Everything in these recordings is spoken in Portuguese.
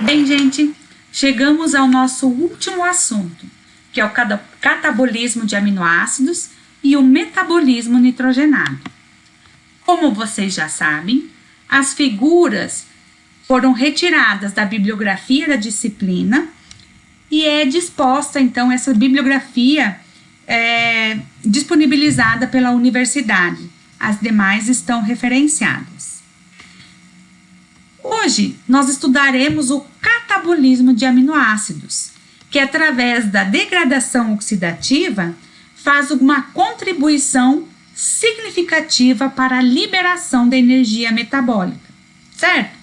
Bem, gente, chegamos ao nosso último assunto, que é o catabolismo de aminoácidos e o metabolismo nitrogenado. Como vocês já sabem, as figuras foram retiradas da bibliografia da disciplina e é disposta, então, essa bibliografia disponibilizada pela universidade. As demais estão referenciadas. Hoje, nós estudaremos o catabolismo de aminoácidos, que através da degradação oxidativa faz uma contribuição significativa para a liberação da energia metabólica, certo?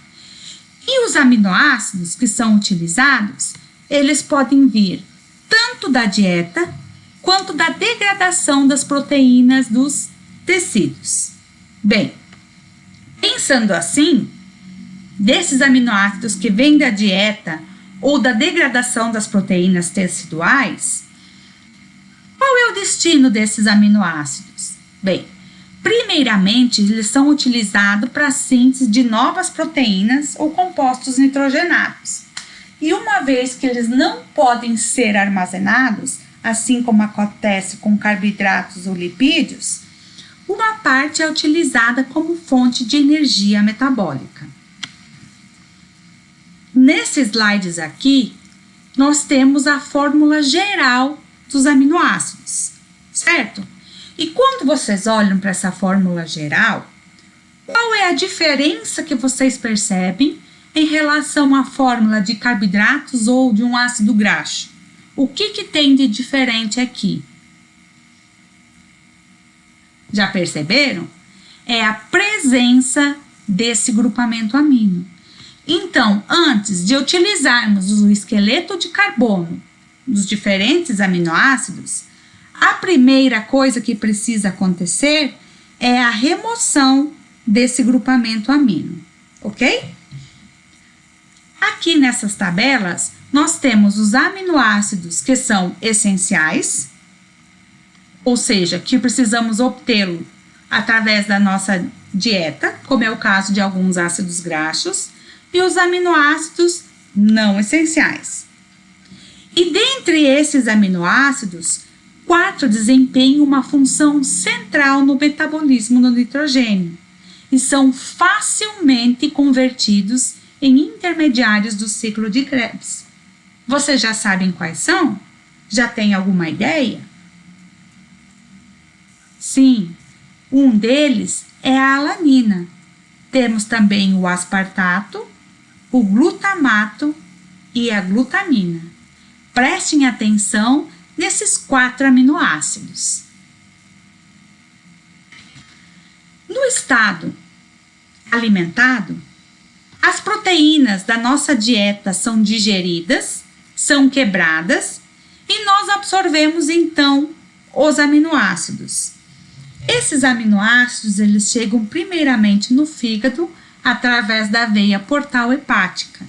E os aminoácidos que são utilizados, eles podem vir tanto da dieta quanto da degradação das proteínas dos tecidos. Bem, pensando assim, desses aminoácidos que vêm da dieta ou da degradação das proteínas teciduais, qual é o destino desses aminoácidos? Bem, primeiramente, eles são utilizados para a síntese de novas proteínas ou compostos nitrogenados. E uma vez que eles não podem ser armazenados, assim como acontece com carboidratos ou lipídios, uma parte é utilizada como fonte de energia metabólica. Nesses slides aqui, nós temos a fórmula geral dos aminoácidos, certo? E quando vocês olham para essa fórmula geral, qual é a diferença que vocês percebem em relação à fórmula de carboidratos ou de um ácido graxo? O que tem de diferente aqui? Já perceberam? É a presença desse grupamento amino. Então, antes de utilizarmos o esqueleto de carbono dos diferentes aminoácidos, a primeira coisa que precisa acontecer é a remoção desse grupamento amino, ok? Aqui nessas tabelas, nós temos os aminoácidos que são essenciais, ou seja, que precisamos obtê-lo através da nossa dieta, como é o caso de alguns ácidos graxos, e os aminoácidos não essenciais. E dentre esses aminoácidos, 4 desempenham uma função central no metabolismo do nitrogênio e são facilmente convertidos em intermediários do ciclo de Krebs. Vocês já sabem quais são? Já tem alguma ideia? Sim, um deles é a alanina. Temos também o aspartato, o glutamato e a glutamina. Prestem atenção nesses 4 aminoácidos. No estado alimentado, as proteínas da nossa dieta são digeridas, são quebradas e nós absorvemos então os aminoácidos. Esses aminoácidos, eles chegam primeiramente no fígado através da veia portal hepática.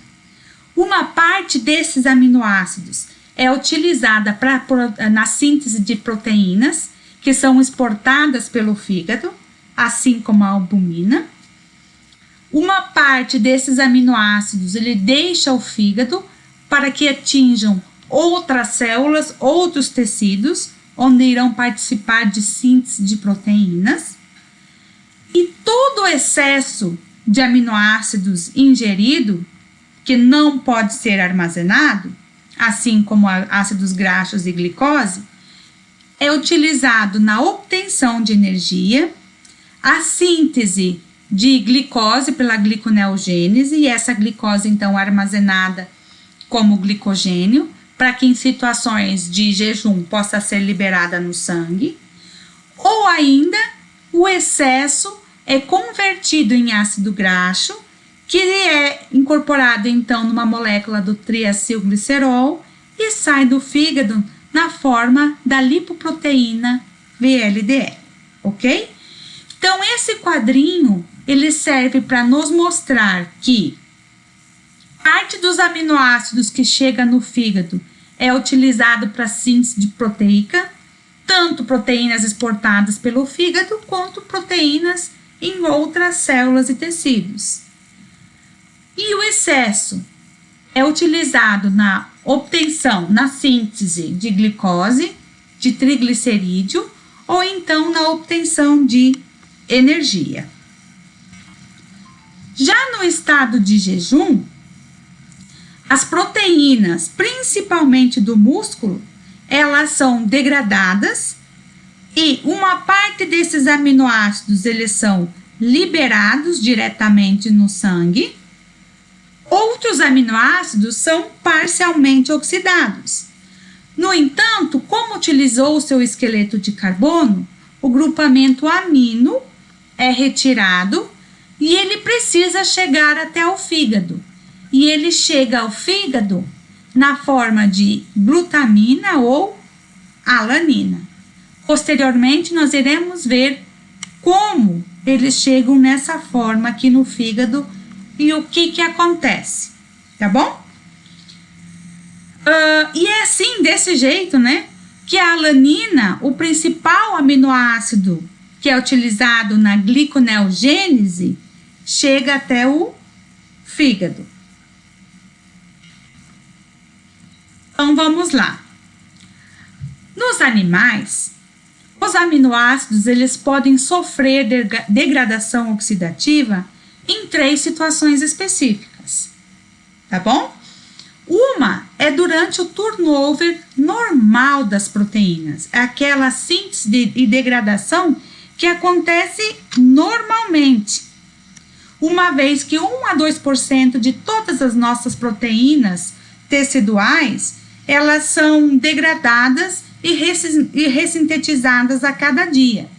Uma parte desses aminoácidos é utilizada na síntese de proteínas que são exportadas pelo fígado, assim como a albumina. Uma parte desses aminoácidos ele deixa o fígado para que atinjam outras células, outros tecidos, onde irão participar de síntese de proteínas. E todo o excesso de aminoácidos ingerido, que não pode ser armazenado, assim como ácidos graxos e glicose, é utilizado na obtenção de energia, a síntese de glicose pela gliconeogênese, e essa glicose então é armazenada como glicogênio, para que em situações de jejum possa ser liberada no sangue, ou ainda o excesso é convertido em ácido graxo, que é incorporado então numa molécula do triacilglicerol e sai do fígado na forma da lipoproteína VLDL, ok? Então esse quadrinho ele serve para nos mostrar que parte dos aminoácidos que chega no fígado é utilizado para síntese de proteica, tanto proteínas exportadas pelo fígado quanto proteínas em outras células e tecidos. E o excesso é utilizado na obtenção, na síntese de glicose, de triglicerídeo, ou então na obtenção de energia. Já no estado de jejum, as proteínas, principalmente do músculo, elas são degradadas e uma parte desses aminoácidos, eles são liberados diretamente no sangue. Outros aminoácidos são parcialmente oxidados. No entanto, como utilizou o seu esqueleto de carbono, o grupamento amino é retirado e ele precisa chegar até o fígado. E ele chega ao fígado na forma de glutamina ou alanina. Posteriormente, nós iremos ver como eles chegam nessa forma aqui no fígado e o que acontece, tá bom? E é assim, desse jeito, né, que a alanina, o principal aminoácido que é utilizado na gliconeogênese, chega até o fígado. Então, vamos lá. Nos animais, os aminoácidos, eles podem sofrer degradação oxidativa em 3 situações específicas, tá bom? Uma é durante o turnover normal das proteínas, é aquela síntese e degradação que acontece normalmente, uma vez que 1 a 2% de todas as nossas proteínas teciduais, elas são degradadas e ressintetizadas a cada dia.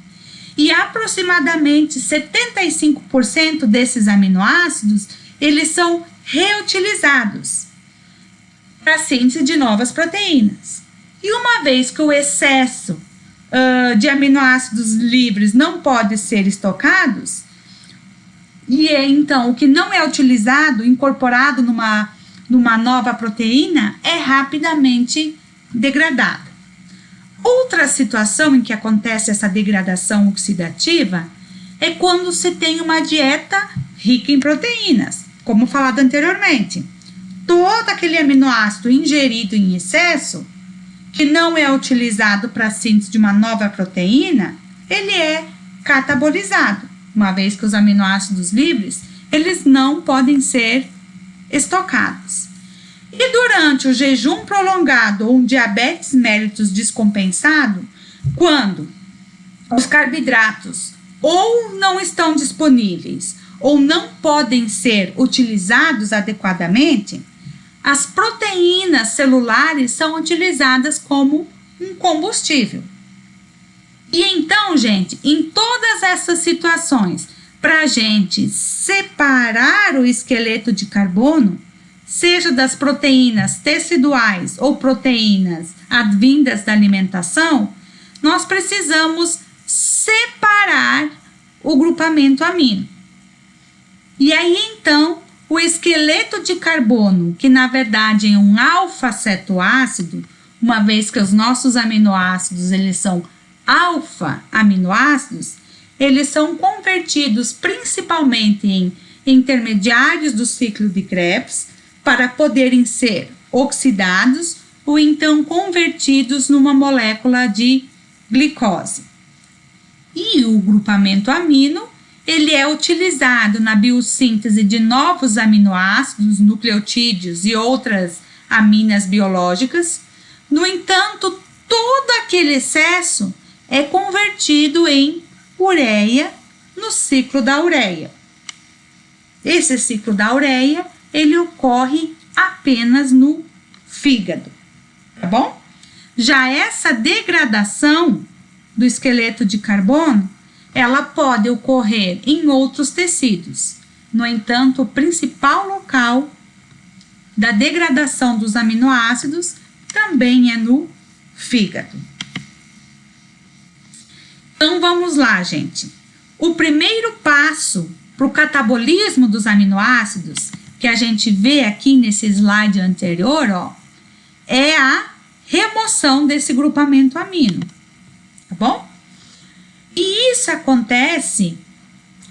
E aproximadamente 75% desses aminoácidos, eles são reutilizados para a síntese de novas proteínas. E uma vez que o excesso de aminoácidos livres não pode ser estocados, e então o que não é utilizado, incorporado numa nova proteína, é rapidamente degradado. Outra situação em que acontece essa degradação oxidativa é quando se tem uma dieta rica em proteínas, como falado anteriormente. Todo aquele aminoácido ingerido em excesso, que não é utilizado para a síntese de uma nova proteína, ele é catabolizado, uma vez que os aminoácidos livres, eles não podem ser estocados. E durante o jejum prolongado ou um diabetes mellitus descompensado, quando os carboidratos ou não estão disponíveis ou não podem ser utilizados adequadamente, as proteínas celulares são utilizadas como um combustível. E então, gente, em todas essas situações, para a gente separar o esqueleto de carbono, seja das proteínas teciduais ou proteínas advindas da alimentação, nós precisamos separar o grupamento amino. E aí, então, o esqueleto de carbono, que na verdade é um alfa-cetoácido, uma vez que os nossos aminoácidos, eles são alfa-aminoácidos, eles são convertidos principalmente em intermediários do ciclo de Krebs, para poderem ser oxidados ou então convertidos numa molécula de glicose. E o grupamento amino, ele é utilizado na biossíntese de novos aminoácidos, nucleotídeos e outras aminas biológicas. No entanto, todo aquele excesso é convertido em ureia no ciclo da ureia. Esse ciclo da ureia, ele ocorre apenas no fígado, tá bom? Já essa degradação do esqueleto de carbono, ela pode ocorrer em outros tecidos. No entanto, o principal local da degradação dos aminoácidos também é no fígado. Então, vamos lá, gente. O primeiro passo para o catabolismo dos aminoácidos, que a gente vê aqui nesse slide anterior, ó, é a remoção desse grupamento amino, tá bom? E isso acontece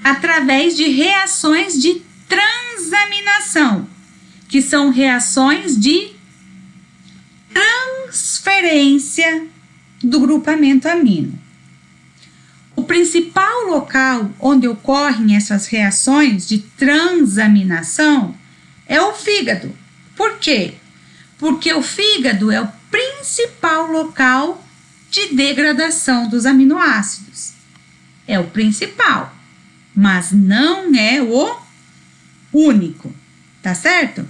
através de reações de transaminação, que são reações de transferência do grupamento amino. O principal local onde ocorrem essas reações de transaminação é o fígado. Por quê? Porque o fígado é o principal local de degradação dos aminoácidos. É o principal, mas não é o único, tá certo?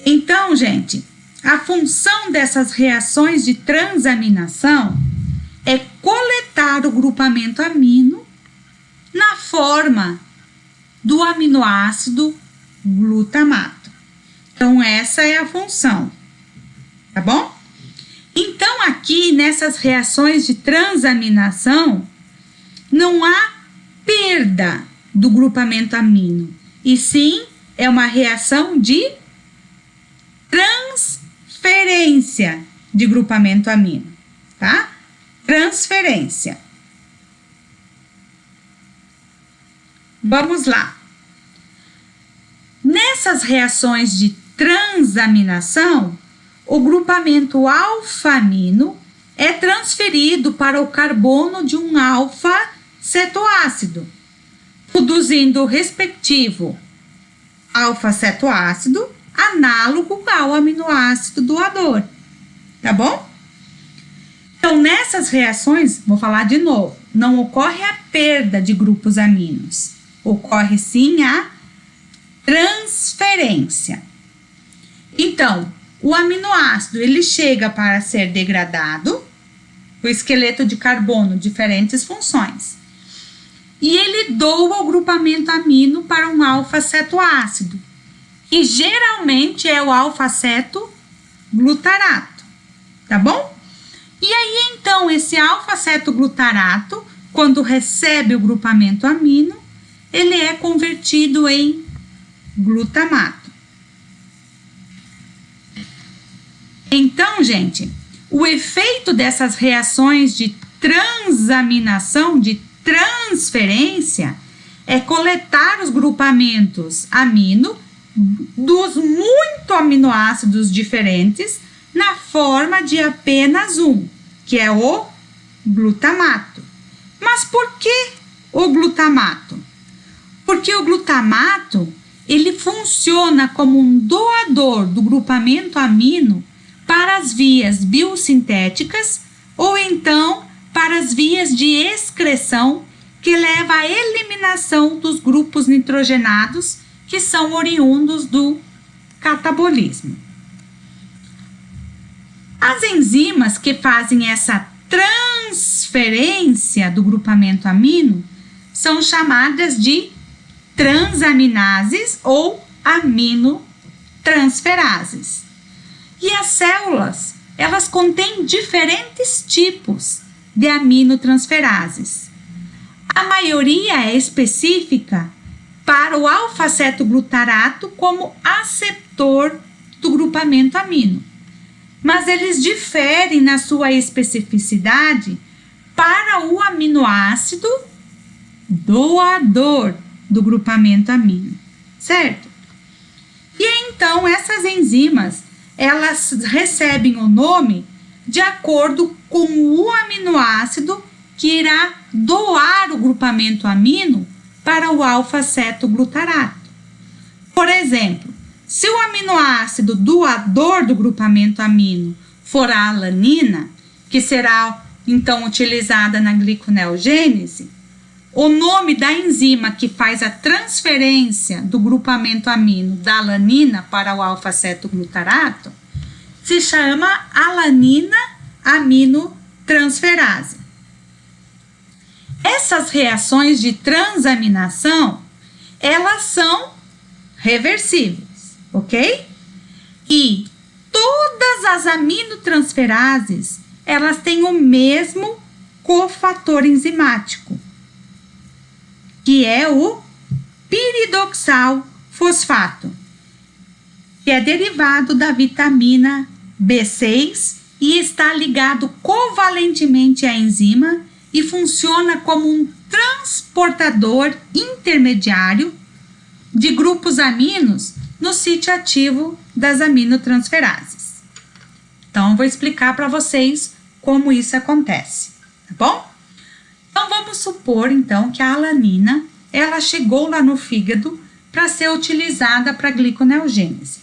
Então, gente, a função dessas reações de transaminação é coletar o grupamento amino na forma do aminoácido glutamato. Então, essa é a função, tá bom? Então, aqui nessas reações de transaminação, não há perda do grupamento amino, e sim é uma reação de transferência de grupamento amino, tá? Transferência. Vamos lá. Nessas reações de transaminação, o grupamento alfa-amino é transferido para o carbono de um alfa-cetoácido, produzindo o respectivo alfa-cetoácido análogo ao aminoácido doador, tá bom? Então, nessas reações, vou falar de novo, não ocorre a perda de grupos aminos, ocorre sim a transferência. Então, o aminoácido, ele chega para ser degradado, o esqueleto de carbono, diferentes funções, e ele doa o grupamento amino para um alfa-cetoácido, que geralmente é o alfa-cetoglutarato, tá bom? E aí, então, esse alfa-cetoglutarato, quando recebe o grupamento amino, ele é convertido em glutamato. Então, gente, o efeito dessas reações de transaminação, de transferência, é coletar os grupamentos amino dos muito aminoácidos diferentes na forma de apenas um, que é o glutamato. Mas por que o glutamato? Porque o glutamato, ele funciona como um doador do grupamento amino para as vias biosintéticas ou então para as vias de excreção que leva à eliminação dos grupos nitrogenados que são oriundos do catabolismo. As enzimas que fazem essa transferência do grupamento amino são chamadas de transaminases ou aminotransferases. E as células, elas contêm diferentes tipos de aminotransferases. A maioria é específica para o alfa-cetoglutarato como aceptor do grupamento amino. Mas eles diferem na sua especificidade para o aminoácido doador do grupamento amino, certo? E então essas enzimas, elas recebem o nome de acordo com o aminoácido que irá doar o grupamento amino para o alfa-cetoglutarato. Por exemplo, se o aminoácido doador do grupamento amino for a alanina, que será então utilizada na gliconeogênese, o nome da enzima que faz a transferência do grupamento amino da alanina para o alfa-cetoglutarato se chama alanina aminotransferase. Essas reações de transaminação, elas são reversíveis, ok? E todas as aminotransferases, elas têm o mesmo cofator enzimático, que é o piridoxal fosfato, que é derivado da vitamina B6 e está ligado covalentemente à enzima e funciona como um transportador intermediário de grupos aminos no sítio ativo das aminotransferases. Então, vou explicar para vocês como isso acontece, tá bom? Então, vamos supor, então, que a alanina, ela chegou lá no fígado para ser utilizada para gliconeogênese.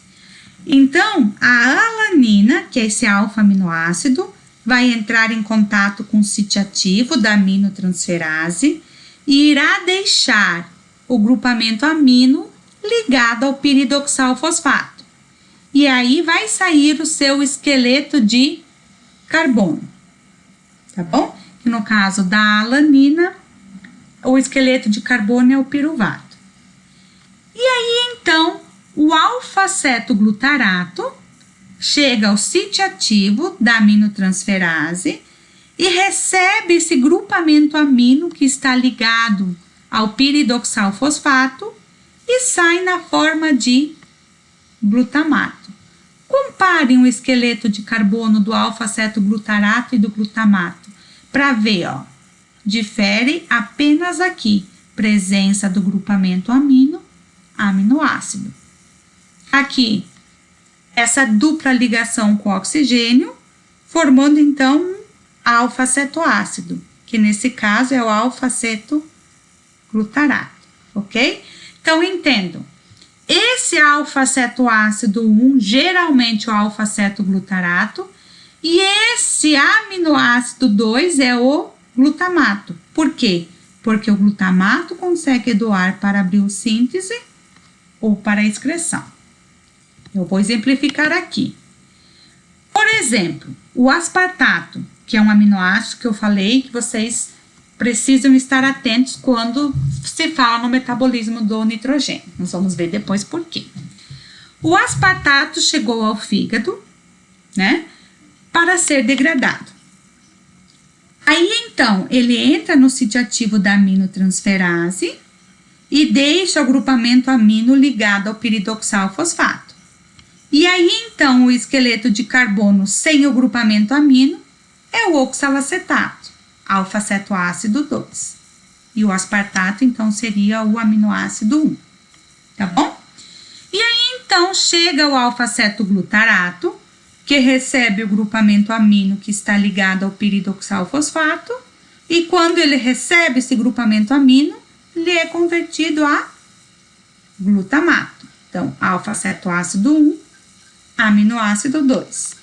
Então, a alanina, que é esse alfa-aminoácido, vai entrar em contato com o sítio ativo da aminotransferase e irá deixar o grupamento amino ligado ao piridoxal-fosfato. E aí vai sair o seu esqueleto de carbono, tá bom? No caso da alanina, o esqueleto de carbono é o piruvato. E aí, então, o alfa-cetoglutarato chega ao sítio ativo da aminotransferase e recebe esse grupamento amino que está ligado ao piridoxal-fosfato e sai na forma de glutamato. Comparem o esqueleto de carbono do alfa-cetoglutarato e do glutamato para ver, ó, difere apenas aqui, presença do grupamento aminoácido. Aqui, essa dupla ligação com o oxigênio, formando então um alfa-cetoácido, que nesse caso é o alfa-cetoglutarato, ok? Então, entendam, esse alfa-cetoácido 1, geralmente o alfa-cetoglutarato, e esse aminoácido 2 é o glutamato. Por quê? Porque o glutamato consegue doar para a biossíntese ou para a excreção. Eu vou exemplificar aqui. Por exemplo, o aspartato, que é um aminoácido que eu falei que vocês precisam estar atentos quando se fala no metabolismo do nitrogênio. Nós vamos ver depois por quê. O aspartato chegou ao fígado, né, para ser degradado. Aí, então, ele entra no sítio ativo da aminotransferase e deixa o grupamento amino ligado ao piridoxal-fosfato. E aí, então, o esqueleto de carbono sem o grupamento amino é o oxalacetato, alfa-cetoácido 2. E o aspartato, então, seria o aminoácido 1, tá bom? E aí, então, chega o alfa-cetoglutarato, que recebe o grupamento amino que está ligado ao piridoxal-fosfato, e quando ele recebe esse grupamento amino, ele é convertido a glutamato. Então, alfa-cetoácido 1, aminoácido 2.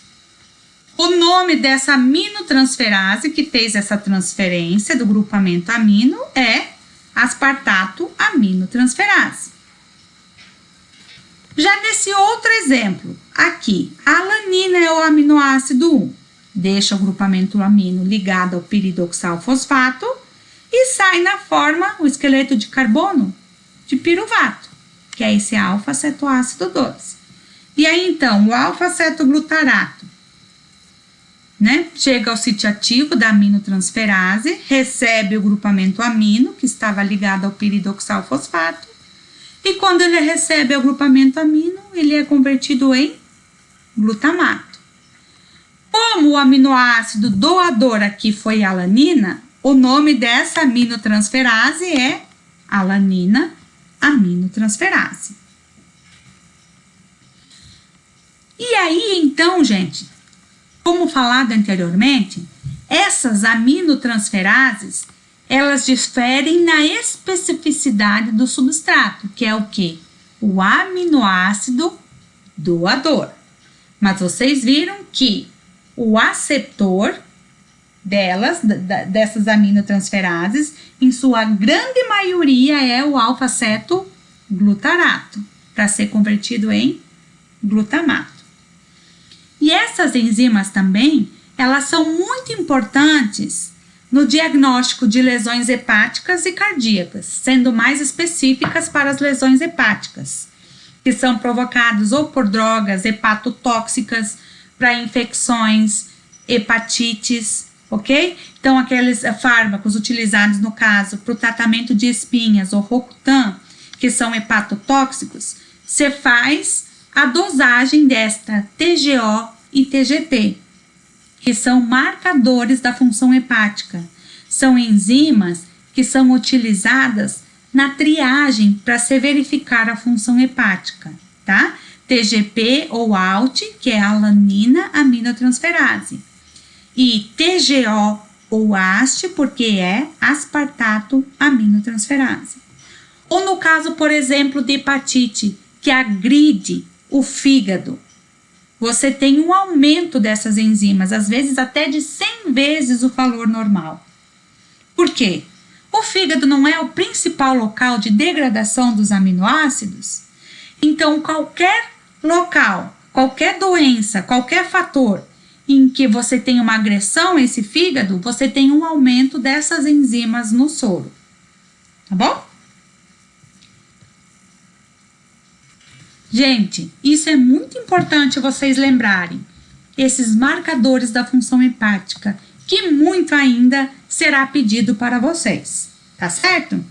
O nome dessa aminotransferase que fez essa transferência do grupamento amino é aspartato aminotransferase. Já nesse outro exemplo, aqui, a alanina é o aminoácido 1, deixa o grupamento amino ligado ao piridoxal-fosfato e sai na forma, o esqueleto de carbono, de piruvato, que é esse alfa-cetoácido 2. E aí, então, o alfa-cetoglutarato, né, chega ao sítio ativo da aminotransferase, recebe o grupamento amino, que estava ligado ao piridoxal-fosfato, e quando ele recebe o grupamento amino, ele é convertido em glutamato. Como o aminoácido doador aqui foi alanina, o nome dessa aminotransferase é alanina aminotransferase. E aí, então, gente, como falado anteriormente, essas aminotransferases, elas diferem na especificidade do substrato, que é o quê? O aminoácido doador. Mas vocês viram que o aceptor delas, dessas aminotransferases, em sua grande maioria é o alfa-cetoglutarato, para ser convertido em glutamato. E essas enzimas também, elas são muito importantes no diagnóstico de lesões hepáticas e cardíacas, sendo mais específicas para as lesões hepáticas, que são provocadas ou por drogas hepatotóxicas, para infecções, hepatites, ok? Então, aqueles fármacos utilizados, no caso, para o tratamento de espinhas ou Rocutan, que são hepatotóxicos, você faz a dosagem desta TGO e TGT, que são marcadores da função hepática. São enzimas que são utilizadas na triagem para se verificar a função hepática, tá? TGP ou ALT, que é alanina aminotransferase, e TGO ou AST, porque é aspartato aminotransferase. Ou no caso, por exemplo, de hepatite, que agride o fígado, você tem um aumento dessas enzimas, às vezes até de 100 vezes o valor normal. Por quê? O fígado não é o principal local de degradação dos aminoácidos? Então, qualquer local, qualquer doença, qualquer fator em que você tem uma agressão a esse fígado, você tem um aumento dessas enzimas no soro. Tá bom? Gente, isso é muito importante vocês lembrarem. Esses marcadores da função hepática, que muito ainda será pedido para vocês. Tá certo?